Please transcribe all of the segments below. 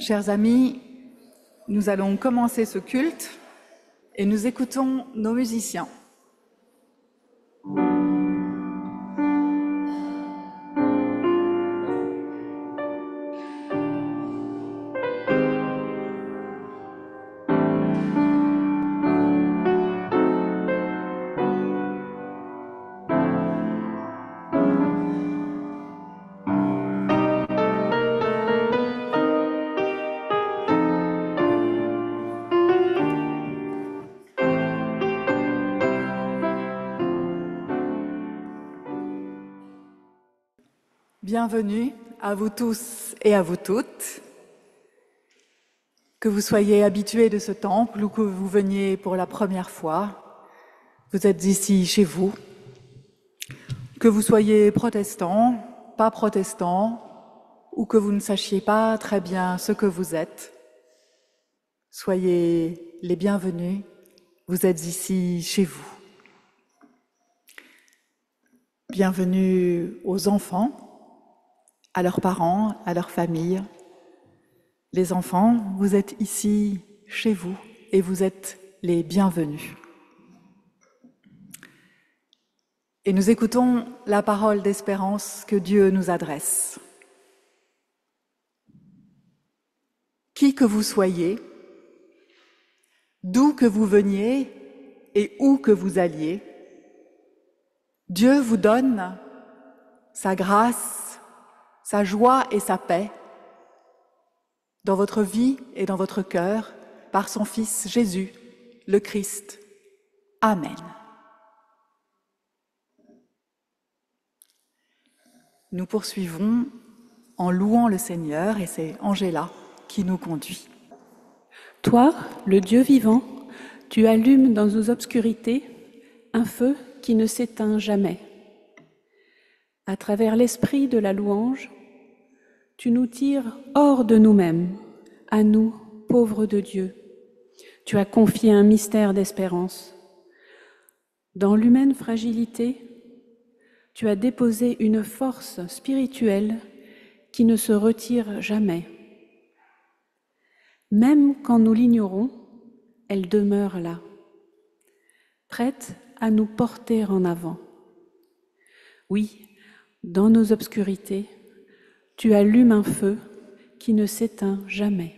Chers amis, nous allons commencer ce culte et nous écoutons nos musiciens. Bienvenue à vous tous et à vous toutes. Que vous soyez habitués de ce temple ou que vous veniez pour la première fois, vous êtes ici chez vous. Que vous soyez protestant, pas protestant, ou que vous ne sachiez pas très bien ce que vous êtes, soyez les bienvenus, vous êtes ici chez vous. Bienvenue aux enfants, à leurs parents, à leurs familles. Les enfants, vous êtes ici chez vous et vous êtes les bienvenus. Et nous écoutons la parole d'espérance que Dieu nous adresse. Qui que vous soyez, d'où que vous veniez et où que vous alliez, Dieu vous donne sa grâce, sa joie et sa paix dans votre vie et dans votre cœur par son Fils Jésus, le Christ. Amen. Nous poursuivons en louant le Seigneur et c'est Angela qui nous conduit. Toi, le Dieu vivant, tu allumes dans nos obscurités un feu qui ne s'éteint jamais. À travers l'esprit de la louange, tu nous tires hors de nous-mêmes, à nous, pauvres de Dieu. Tu as confié un mystère d'espérance. Dans l'humaine fragilité, tu as déposé une force spirituelle qui ne se retire jamais. Même quand nous l'ignorons, elle demeure là, prête à nous porter en avant. Oui, dans nos obscurités, tu allumes un feu qui ne s'éteint jamais.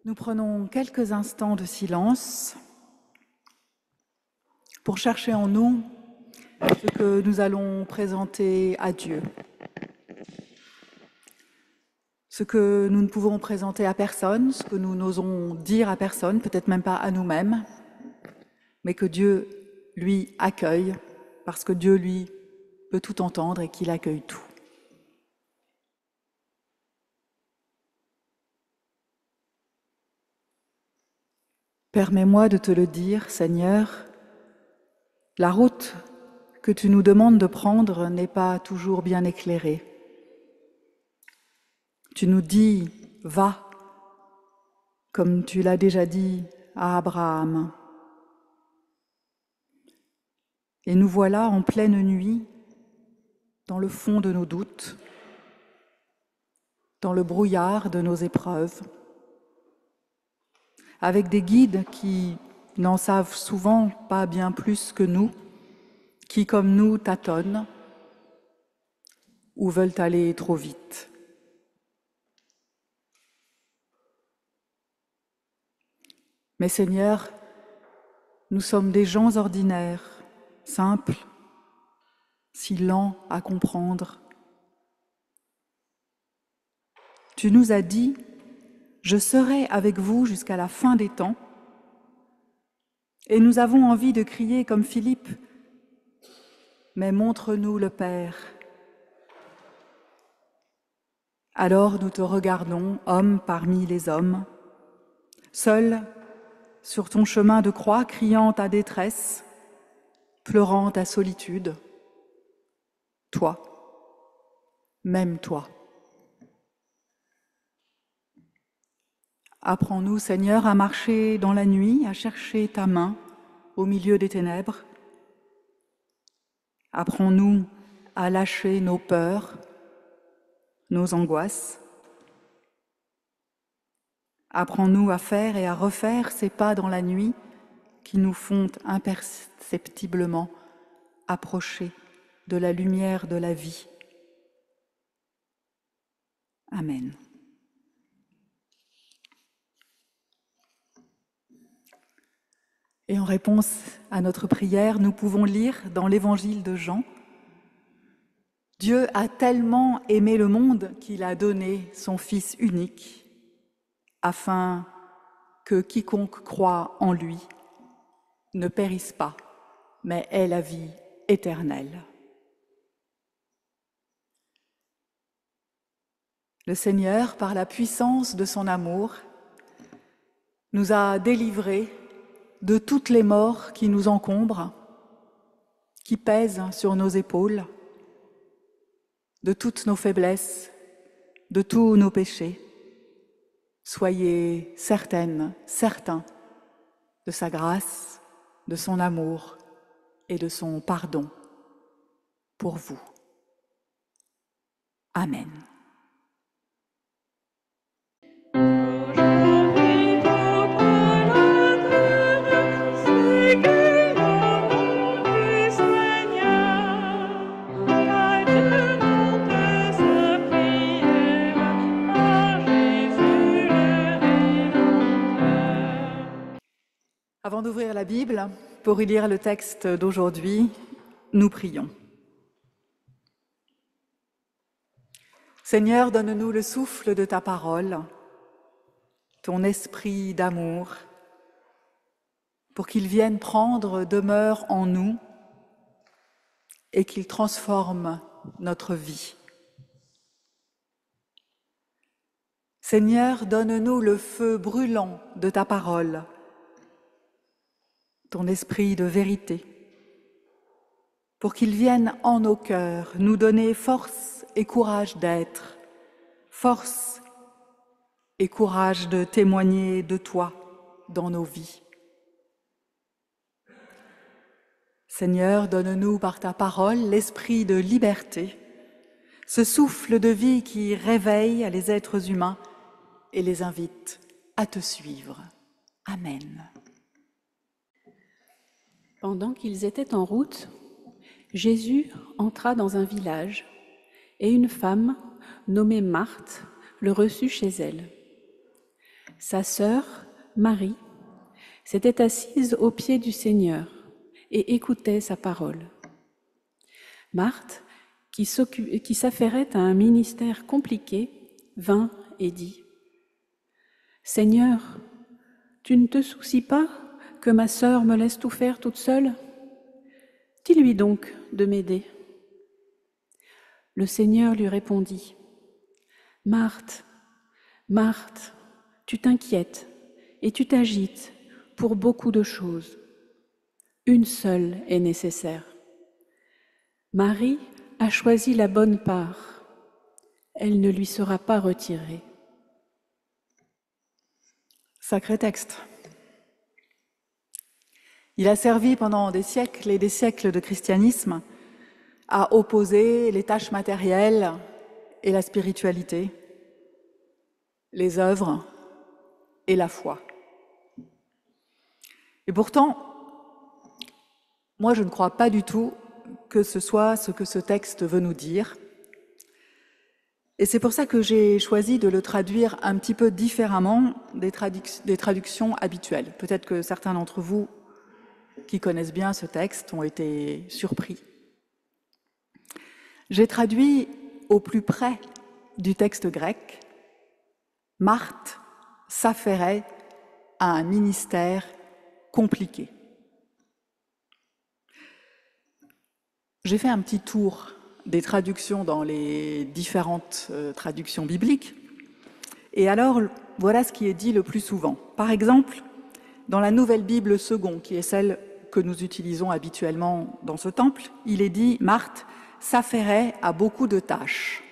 Nous prenons quelques instants de silence pour chercher en nous ce que nous allons présenter à Dieu. Ce que nous ne pouvons présenter à personne, ce que nous n'osons dire à personne, peut-être même pas à nous-mêmes, mais que Dieu, lui, accueille, parce que Dieu, lui, peut tout entendre et qu'il accueille tout. Permets-moi de te le dire, Seigneur, la route que tu nous demandes de prendre n'est pas toujours bien éclairée. Tu nous dis « va », comme tu l'as déjà dit à Abraham. Et nous voilà en pleine nuit, dans le fond de nos doutes, dans le brouillard de nos épreuves, avec des guides qui n'en savent souvent pas bien plus que nous, qui, comme nous, tâtonnent, ou veulent aller trop vite. Mais Seigneur, nous sommes des gens ordinaires, simples, si lents à comprendre. Tu nous as dit, « Je serai avec vous jusqu'à la fin des temps ». Et nous avons envie de crier comme Philippe, « Mais montre-nous le Père ». Alors nous te regardons, homme parmi les hommes, seul sur ton chemin de croix, criant ta détresse, pleurant ta solitude. Toi, même toi. Apprends-nous, Seigneur, à marcher dans la nuit, à chercher ta main au milieu des ténèbres. Apprends-nous à lâcher nos peurs, nos angoisses. Apprends-nous à faire et à refaire ces pas dans la nuit qui nous font imperceptiblement approcher de la lumière de la vie. Amen. Et en réponse à notre prière, nous pouvons lire dans l'Évangile de Jean, « Dieu a tellement aimé le monde qu'il a donné son Fils unique, afin que quiconque croit en lui ne périsse pas, mais ait la vie éternelle. » Le Seigneur, par la puissance de son amour, nous a délivrés de toutes les morts qui nous encombrent, qui pèsent sur nos épaules, de toutes nos faiblesses, de tous nos péchés. Soyez certaines, certains de sa grâce, de son amour et de son pardon pour vous. Amen. Avant d'ouvrir la Bible, pour y lire le texte d'aujourd'hui, nous prions. Seigneur, donne-nous le souffle de ta parole, ton esprit d'amour, pour qu'il vienne prendre demeure en nous et qu'il transforme notre vie. Seigneur, donne-nous le feu brûlant de ta parole, ton esprit de vérité, pour qu'il vienne en nos cœurs nous donner force et courage d'être, force et courage de témoigner de toi dans nos vies. Seigneur, donne-nous par ta parole l'esprit de liberté, ce souffle de vie qui réveille les êtres humains et les invite à te suivre. Amen. Pendant qu'ils étaient en route, Jésus entra dans un village et une femme, nommée Marthe, le reçut chez elle. Sa sœur, Marie, s'était assise aux pieds du Seigneur et écoutait sa parole. Marthe, qui s'affairait à un ministère compliqué, vint et dit : « Seigneur, tu ne te soucies pas que ma sœur me laisse tout faire toute seule ? Dis-lui donc de m'aider. » Le Seigneur lui répondit : « Marthe, Marthe, tu t'inquiètes et tu t'agites pour beaucoup de choses. Une seule est nécessaire. Marie a choisi la bonne part. Elle ne lui sera pas retirée. » Sacré texte. Il a servi pendant des siècles et des siècles de christianisme à opposer les tâches matérielles et la spiritualité, les œuvres et la foi. Et pourtant, moi je ne crois pas du tout que ce soit ce que ce texte veut nous dire. Et c'est pour ça que j'ai choisi de le traduire un petit peu différemment des traductions habituelles. Peut-être que certains d'entre vous qui connaissent bien ce texte ont été surpris. J'ai traduit au plus près du texte grec. Marthe s'affairait à un ministère compliqué. J'ai fait un petit tour des traductions dans les différentes traductions bibliques. Et alors, voilà ce qui est dit le plus souvent. Par exemple, dans la Nouvelle Bible seconde, qui est celle que nous utilisons habituellement dans ce temple, il est dit « Marthe s'affairait à beaucoup de tâches ».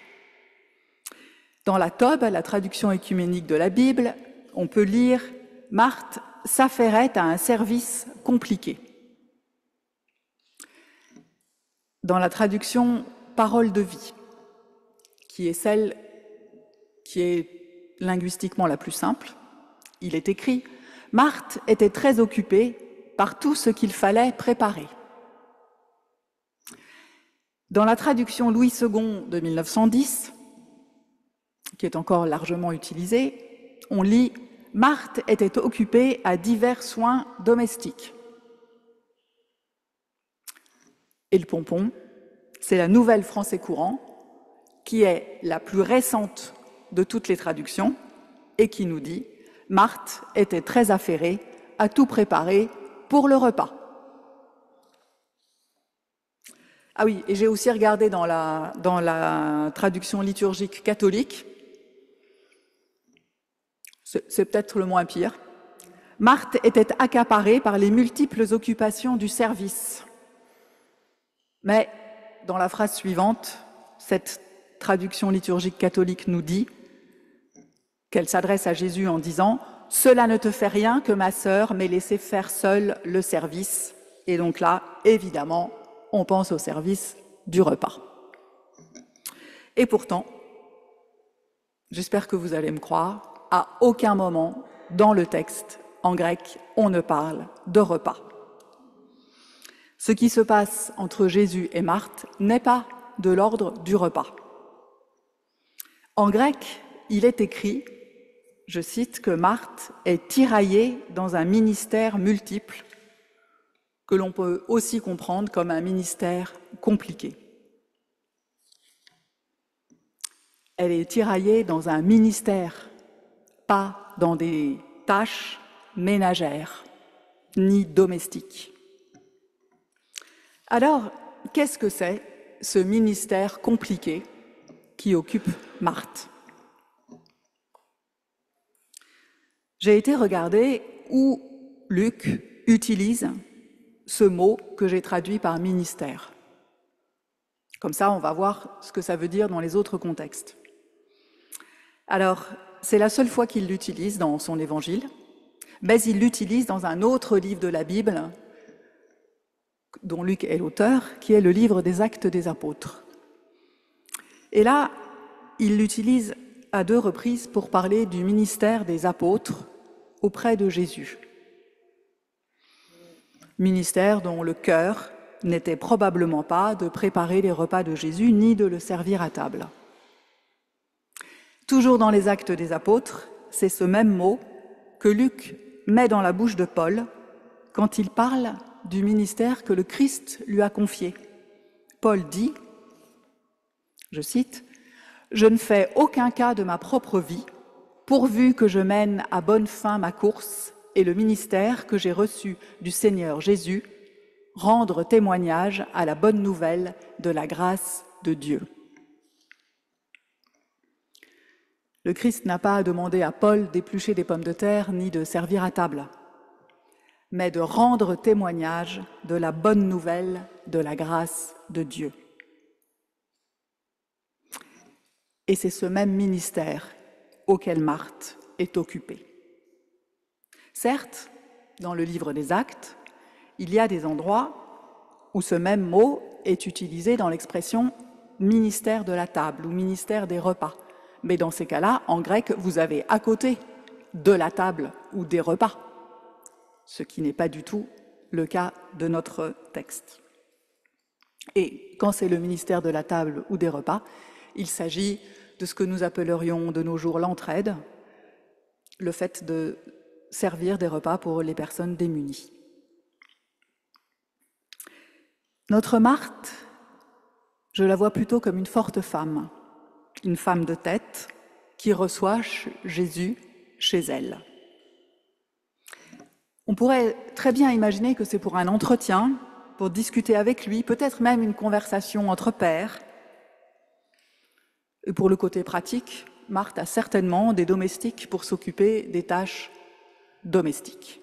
Dans la Tob, la traduction œcuménique de la Bible, on peut lire « Marthe s'affairait à un service compliqué ». Dans la traduction « Parole de vie », qui est celle qui est linguistiquement la plus simple, il est écrit « Marthe était très occupée par tout ce qu'il fallait préparer ». Dans la traduction Louis II de 1910, qui est encore largement utilisée, on lit « Marthe était occupée à divers soins domestiques ». Et le pompon, c'est la Nouvelle Français courant, qui est la plus récente de toutes les traductions et qui nous dit « Marthe était très affairée à tout préparer pour le repas ». Ah oui, et j'ai aussi regardé dans la traduction liturgique catholique, c'est peut-être le moins pire. Marthe était accaparée par les multiples occupations du service. Mais dans la phrase suivante, cette traduction liturgique catholique nous dit qu'elle s'adresse à Jésus en disant « Cela ne te fait rien que ma sœur m'ait laissé faire seule le service ». Et donc là, évidemment, on pense au service du repas. Et pourtant, j'espère que vous allez me croire, à aucun moment dans le texte, en grec, on ne parle de repas. Ce qui se passe entre Jésus et Marthe n'est pas de l'ordre du repas. En grec, il est écrit, je cite, que Marthe est tiraillée dans un ministère multiple, que l'on peut aussi comprendre comme un ministère compliqué. Elle est tiraillée dans un ministère, pas dans des tâches ménagères, ni domestiques. Alors, qu'est-ce que c'est ce ministère compliqué qui occupe Marthe? J'ai été regarder où Luc utilise ce mot que j'ai traduit par ministère. Comme ça, on va voir ce que ça veut dire dans les autres contextes. Alors, c'est la seule fois qu'il l'utilise dans son évangile, mais il l'utilise dans un autre livre de la Bible, dont Luc est l'auteur, qui est le livre des Actes des Apôtres. Et là, il l'utilise à 2 reprises pour parler du ministère des apôtres auprès de Jésus. Ministère dont le cœur n'était probablement pas de préparer les repas de Jésus ni de le servir à table. Toujours dans les Actes des Apôtres, c'est ce même mot que Luc met dans la bouche de Paul quand il parle du ministère que le Christ lui a confié. Paul dit, je cite, « Je ne fais aucun cas de ma propre vie, pourvu que je mène à bonne fin ma course et le ministère que j'ai reçu du Seigneur Jésus, rendre témoignage à la bonne nouvelle de la grâce de Dieu. » Le Christ n'a pas demandé à Paul d'éplucher des pommes de terre ni de servir à table, mais de rendre témoignage de la bonne nouvelle de la grâce de Dieu. Et c'est ce même ministère auquel Marthe est occupée. Certes, dans le livre des Actes, il y a des endroits où ce même mot est utilisé dans l'expression « ministère de la table » ou « ministère des repas ». Mais dans ces cas-là, en grec, vous avez à côté de la table ou des repas, ce qui n'est pas du tout le cas de notre texte. Et quand c'est le ministère de la table ou des repas, il s'agit de ce que nous appellerions de nos jours l'entraide, le fait de servir des repas pour les personnes démunies. Notre Marthe, je la vois plutôt comme une forte femme, une femme de tête qui reçoit Jésus chez elle. On pourrait très bien imaginer que c'est pour un entretien, pour discuter avec lui, peut-être même une conversation entre pairs. Et pour le côté pratique, Marthe a certainement des domestiques pour s'occuper des tâches domestiques.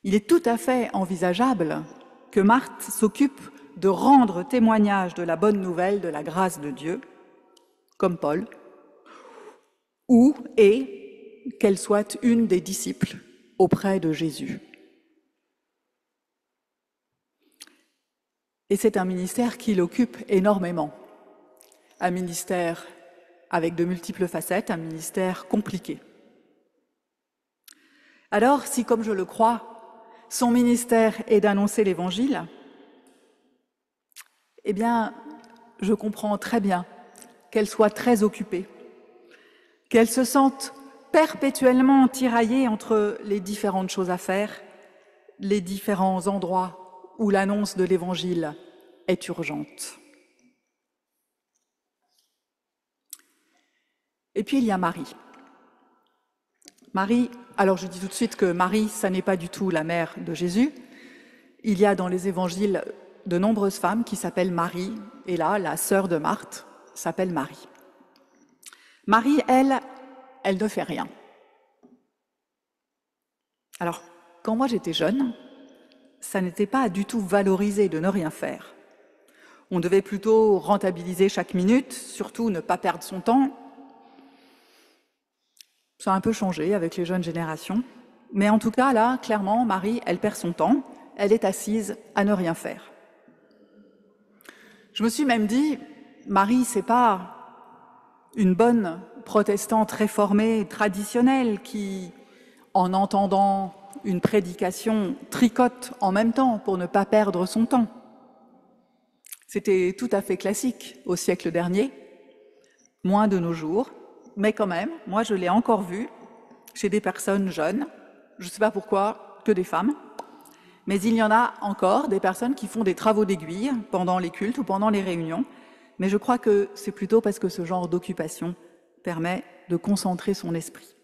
Il est tout à fait envisageable que Marthe s'occupe de rendre témoignage de la bonne nouvelle de la grâce de Dieu, comme Paul, ou qu'elle soit une des disciples auprès de Jésus. Et c'est un ministère qui l'occupe énormément. Un ministère avec de multiples facettes, un ministère compliqué. Alors, si, comme je le crois, son ministère est d'annoncer l'Évangile, eh bien, je comprends très bien qu'elle soit très occupée, qu'elle se sente perpétuellement tiraillée entre les différentes choses à faire, les différents endroits où l'annonce de l'Évangile est urgente. Et puis il y a Marie. Marie, alors je dis tout de suite que Marie, ça n'est pas du tout la mère de Jésus. Il y a dans les évangiles de nombreuses femmes qui s'appellent Marie, et là, la sœur de Marthe s'appelle Marie. Marie, elle ne fait rien. Alors, quand moi j'étais jeune, ça n'était pas du tout valorisé de ne rien faire. On devait plutôt rentabiliser chaque minute, surtout ne pas perdre son temps. Ça a un peu changé avec les jeunes générations. Mais en tout cas, là, clairement, Marie, elle perd son temps. Elle est assise à ne rien faire. Je me suis même dit, Marie, c'est pas une bonne protestante réformée traditionnelle qui, en entendant une prédication, tricote en même temps pour ne pas perdre son temps. C'était tout à fait classique au siècle dernier, moins de nos jours. Mais quand même, moi je l'ai encore vu chez des personnes jeunes, je ne sais pas pourquoi, que des femmes, mais il y en a encore des personnes qui font des travaux d'aiguille pendant les cultes ou pendant les réunions, mais je crois que c'est plutôt parce que ce genre d'occupation permet de concentrer son esprit.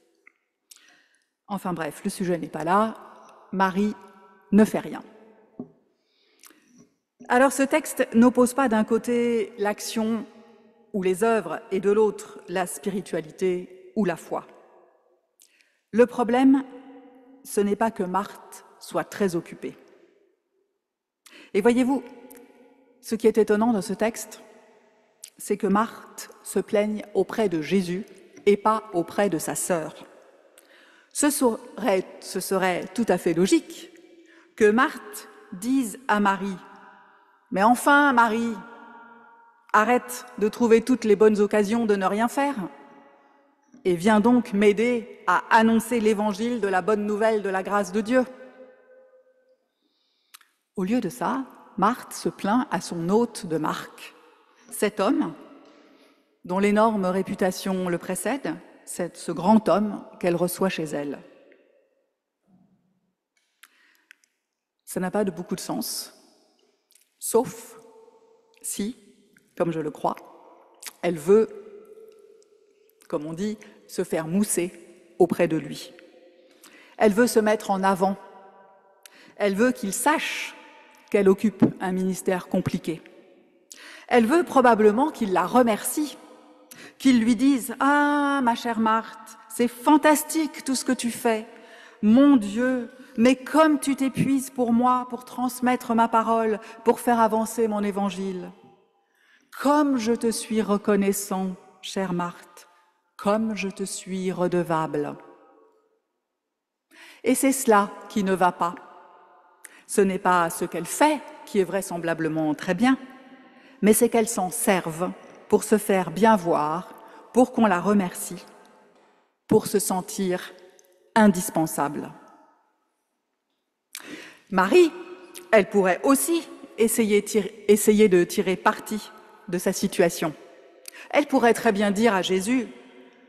Enfin bref, le sujet n'est pas là, Marie ne fait rien. Alors ce texte n'oppose pas d'un côté l'action ou les œuvres, et de l'autre, la spiritualité ou la foi. Le problème, ce n'est pas que Marthe soit très occupée. Et voyez-vous, ce qui est étonnant dans ce texte, c'est que Marthe se plaigne auprès de Jésus et pas auprès de sa sœur. Ce serait tout à fait logique que Marthe dise à Marie « Mais enfin, Marie, arrête de trouver toutes les bonnes occasions de ne rien faire et viens donc m'aider à annoncer l'évangile de la bonne nouvelle de la grâce de Dieu. » Au lieu de ça, Marthe se plaint à son hôte de marque, cet homme dont l'énorme réputation le précède, c'est ce grand homme qu'elle reçoit chez elle. Ça n'a pas de beaucoup de sens, sauf si, comme je le crois, elle veut, comme on dit, se faire mousser auprès de lui. Elle veut se mettre en avant. Elle veut qu'il sache qu'elle occupe un ministère compliqué. Elle veut probablement qu'il la remercie, qu'il lui dise « Ah, ma chère Marthe, c'est fantastique tout ce que tu fais. Mon Dieu, mais comme tu t'épuises pour moi, pour transmettre ma parole, pour faire avancer mon évangile. Comme je te suis reconnaissant, chère Marthe, comme je te suis redevable. » Et c'est cela qui ne va pas. Ce n'est pas ce qu'elle fait, qui est vraisemblablement très bien, mais c'est qu'elle s'en serve pour se faire bien voir, pour qu'on la remercie, pour se sentir indispensable. Marie, elle pourrait aussi essayer de tirer parti de sa situation. Elle pourrait très bien dire à Jésus,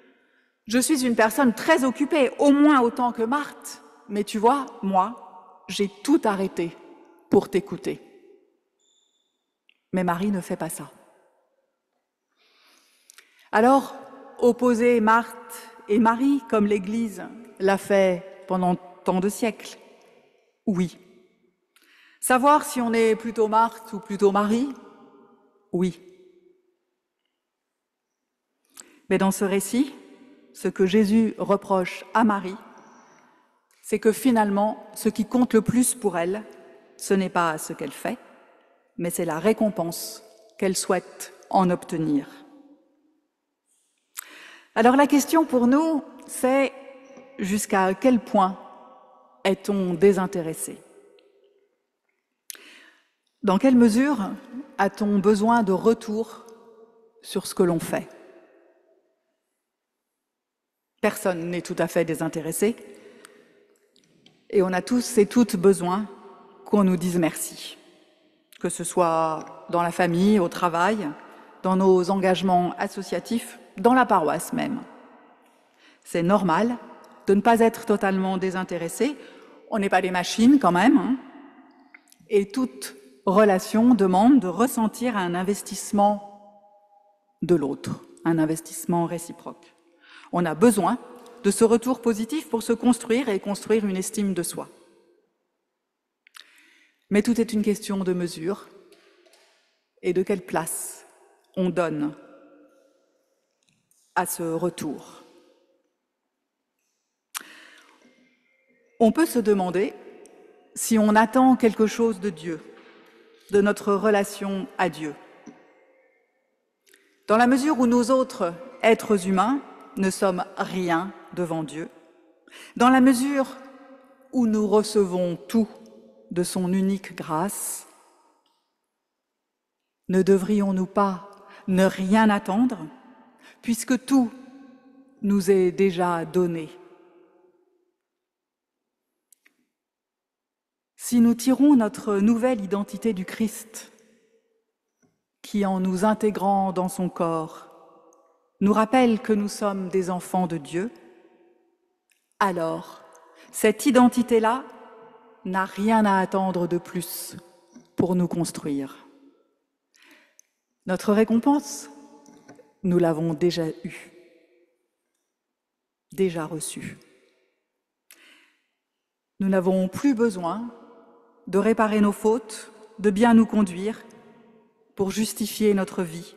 « Je suis une personne très occupée, au moins autant que Marthe, mais tu vois, moi, j'ai tout arrêté pour t'écouter. » Mais Marie ne fait pas ça. Alors, opposer Marthe et Marie, comme l'Église l'a fait pendant tant de siècles, oui. Savoir si on est plutôt Marthe ou plutôt Marie, oui. Mais dans ce récit, ce que Jésus reproche à Marie, c'est que finalement, ce qui compte le plus pour elle, ce n'est pas ce qu'elle fait, mais c'est la récompense qu'elle souhaite en obtenir. Alors la question pour nous, c'est jusqu'à quel point est-on désintéressé? Dans quelle mesure a-t-on besoin de retour sur ce que l'on fait? Personne n'est tout à fait désintéressé et on a tous et toutes besoin qu'on nous dise merci, que ce soit dans la famille, au travail, dans nos engagements associatifs, dans la paroisse même. C'est normal de ne pas être totalement désintéressé. On n'est pas des machines quand même, hein. Et toute relation demande de ressentir un investissement de l'autre, un investissement réciproque. On a besoin de ce retour positif pour se construire et construire une estime de soi. Mais tout est une question de mesure et de quelle place on donne à ce retour. On peut se demander si on attend quelque chose de Dieu, de notre relation à Dieu. Dans la mesure où nous autres êtres humains ne sommes rien devant Dieu, dans la mesure où nous recevons tout de son unique grâce, ne devrions-nous pas ne rien attendre, puisque tout nous est déjà donné? Si nous tirons notre nouvelle identité du Christ, qui en nous intégrant dans son corps, nous rappelle que nous sommes des enfants de Dieu, alors cette identité-là n'a rien à attendre de plus pour nous construire. Notre récompense, nous l'avons déjà eue, déjà reçue. Nous n'avons plus besoin de réparer nos fautes, de bien nous conduire pour justifier notre vie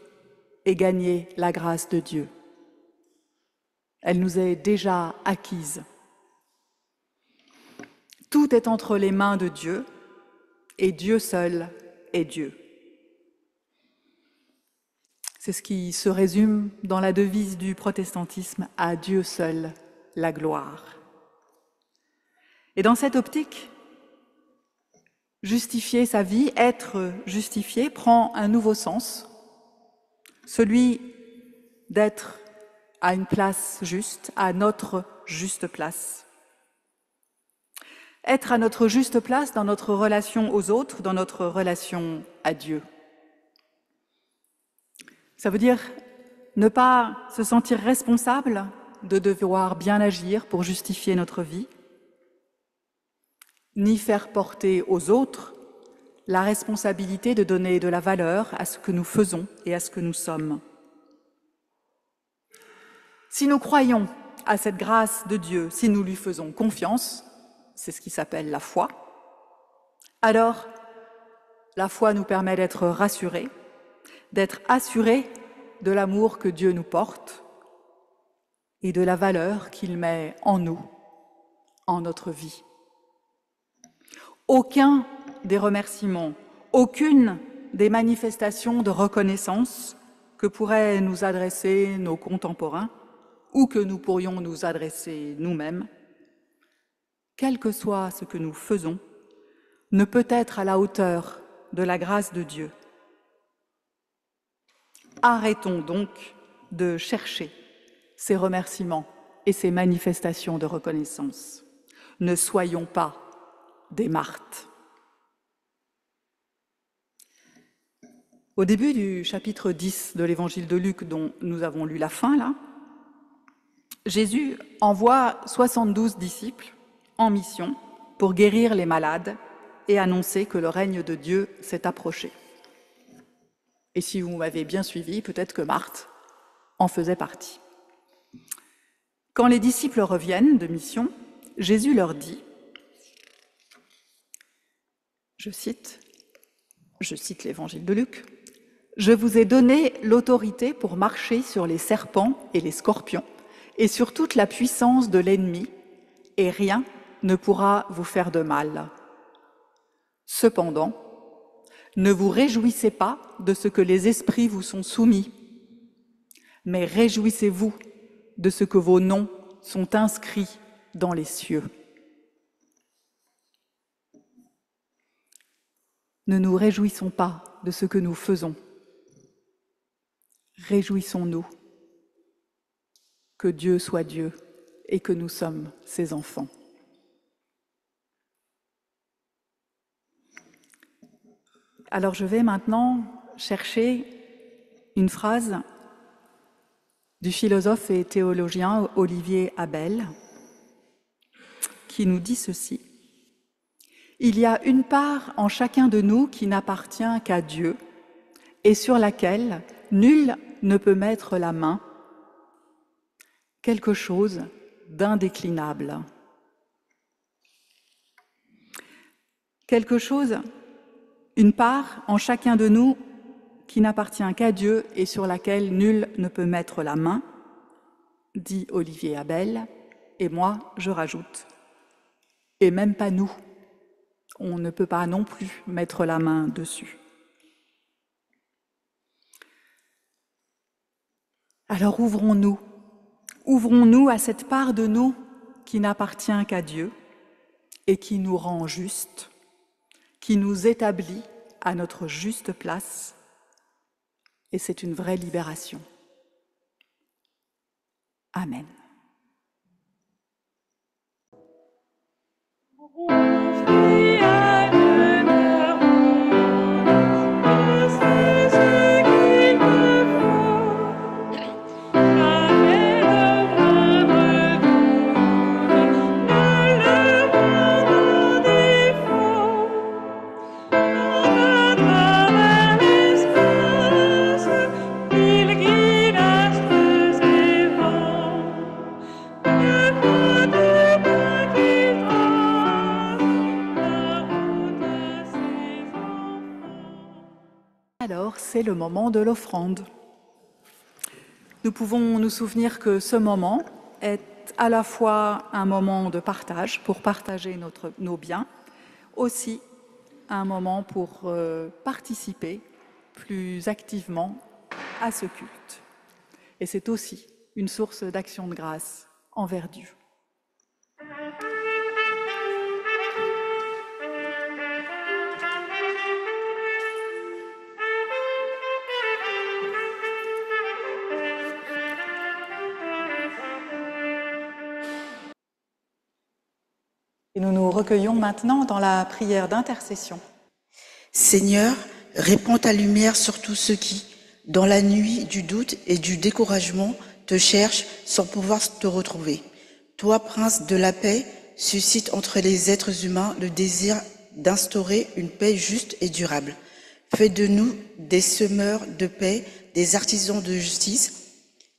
et gagner la grâce de Dieu. Elle nous est déjà acquise. Tout est entre les mains de Dieu et Dieu seul est Dieu. C'est ce qui se résume dans la devise du protestantisme « À Dieu seul la gloire ». Et dans cette optique, justifier sa vie, être justifié, prend un nouveau sens, celui d'être à une place juste, à notre juste place. Être à notre juste place dans notre relation aux autres, dans notre relation à Dieu. Ça veut dire ne pas se sentir responsable de devoir bien agir pour justifier notre vie, ni faire porter aux autres la responsabilité de donner de la valeur à ce que nous faisons et à ce que nous sommes. Si nous croyons à cette grâce de Dieu, si nous lui faisons confiance, c'est ce qui s'appelle la foi, alors la foi nous permet d'être rassurés, d'être assurés de l'amour que Dieu nous porte et de la valeur qu'il met en nous, en notre vie. Aucun des remerciements, aucune des manifestations de reconnaissance que pourraient nous adresser nos contemporains ou que nous pourrions nous adresser nous-mêmes, quel que soit ce que nous faisons, ne peut être à la hauteur de la grâce de Dieu. Arrêtons donc de chercher ces remerciements et ces manifestations de reconnaissance. Ne soyons pas des Marthes. Au début du chapitre 10 de l'évangile de Luc, dont nous avons lu la fin, là, Jésus envoie 72 disciples en mission pour guérir les malades et annoncer que le règne de Dieu s'est approché. Et si vous m'avez bien suivi, peut-être que Marthe en faisait partie. Quand les disciples reviennent de mission, Jésus leur dit, je cite l'évangile de Luc, « Je vous ai donné l'autorité pour marcher sur les serpents et les scorpions et sur toute la puissance de l'ennemi, et rien ne pourra vous faire de mal. Cependant, ne vous réjouissez pas de ce que les esprits vous sont soumis, mais réjouissez-vous de ce que vos noms sont inscrits dans les cieux. » Ne nous réjouissons pas de ce que nous faisons. Réjouissons-nous que Dieu soit Dieu et que nous sommes ses enfants. Alors je vais maintenant chercher une phrase du philosophe et théologien Olivier Abel qui nous dit ceci. « Il y a une part en chacun de nous qui n'appartient qu'à Dieu et sur laquelle nul ne peut mettre la main, quelque chose d'indéclinable. Quelque chose, une part en chacun de nous qui n'appartient qu'à Dieu et sur laquelle nul ne peut mettre la main, dit Olivier Abel, et moi je rajoute, et même pas nous, on ne peut pas non plus mettre la main dessus. Alors ouvrons-nous à cette part de nous qui n'appartient qu'à Dieu et qui nous rend justes, qui nous établit à notre juste place, et c'est une vraie libération. Amen. Alors, c'est le moment de l'offrande. Nous pouvons nous souvenir que ce moment est à la fois un moment de partage, pour partager nos biens, aussi un moment pour participer plus activement à ce culte. Et c'est aussi une source d'action de grâce envers Dieu. Et nous nous recueillons maintenant dans la prière d'intercession. Seigneur, répands ta lumière sur tous ceux qui, dans la nuit du doute et du découragement, te cherchent sans pouvoir te retrouver. Toi, Prince de la paix, suscite entre les êtres humains le désir d'instaurer une paix juste et durable. Fais de nous des semeurs de paix, des artisans de justice,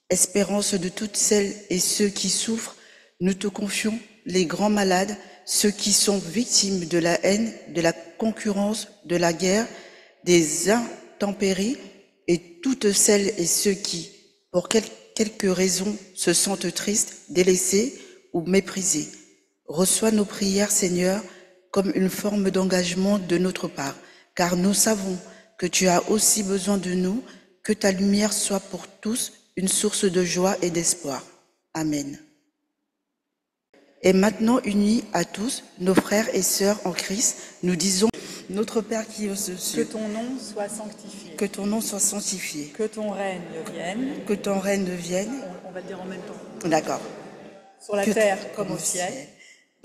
espérance de toutes celles et ceux qui souffrent. Nous te confions les grands malades, ceux qui sont victimes de la haine, de la concurrence, de la guerre, des intempéries, et toutes celles et ceux qui, pour quelque raison, se sentent tristes, délaissés ou méprisés. Reçois nos prières, Seigneur, comme une forme d'engagement de notre part, car nous savons que tu as aussi besoin de nous, que ta lumière soit pour tous une source de joie et d'espoir. Amen. Et maintenant, unis à tous, nos frères et sœurs en Christ, nous disons, notre Père qui est aux cieux, Que ton nom soit sanctifié. que ton nom soit sanctifié, Que ton règne vienne. que ton règne vienne. On va le dire en même temps. D'accord. Sur la terre comme au ciel.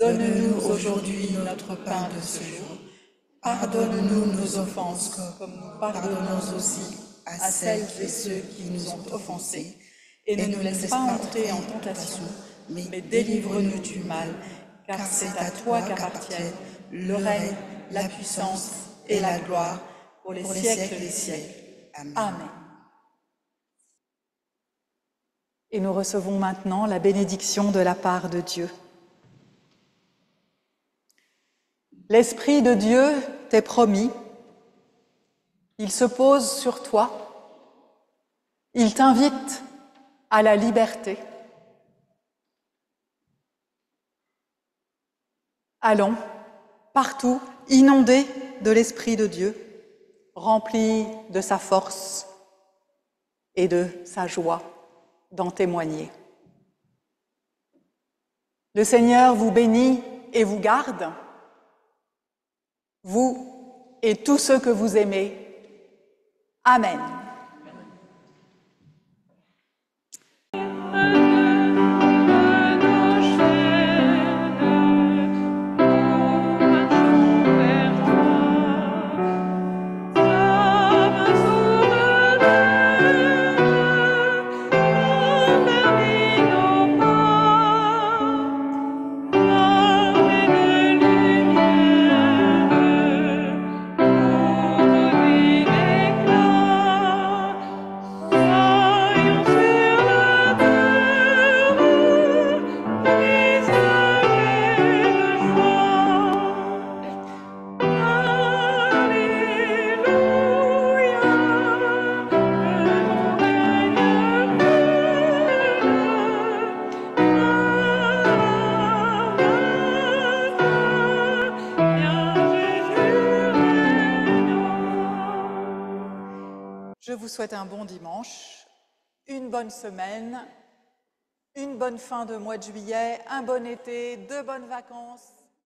Donne-nous aujourd'hui notre pain de ce jour. Pardonne-nous nos offenses, comme nous pardonnons aussi à celles et ceux qui nous ont offensés. Et ne nous laisse pas entrer en tentation, mais délivre-nous du mal, car c'est à toi qu'appartiennent le règne, la puissance et la gloire pour les siècles des siècles. Amen. Et nous recevons maintenant la bénédiction de la part de Dieu. L'Esprit de Dieu t'est promis, il se pose sur toi, il t'invite à la liberté. Allons, partout, inondés de l'Esprit de Dieu, remplis de sa force et de sa joie d'en témoigner. Le Seigneur vous bénit et vous garde, vous et tous ceux que vous aimez. Amen. Je vous souhaite un bon dimanche, une bonne semaine, une bonne fin de mois de juillet, un bon été, de bonnes vacances.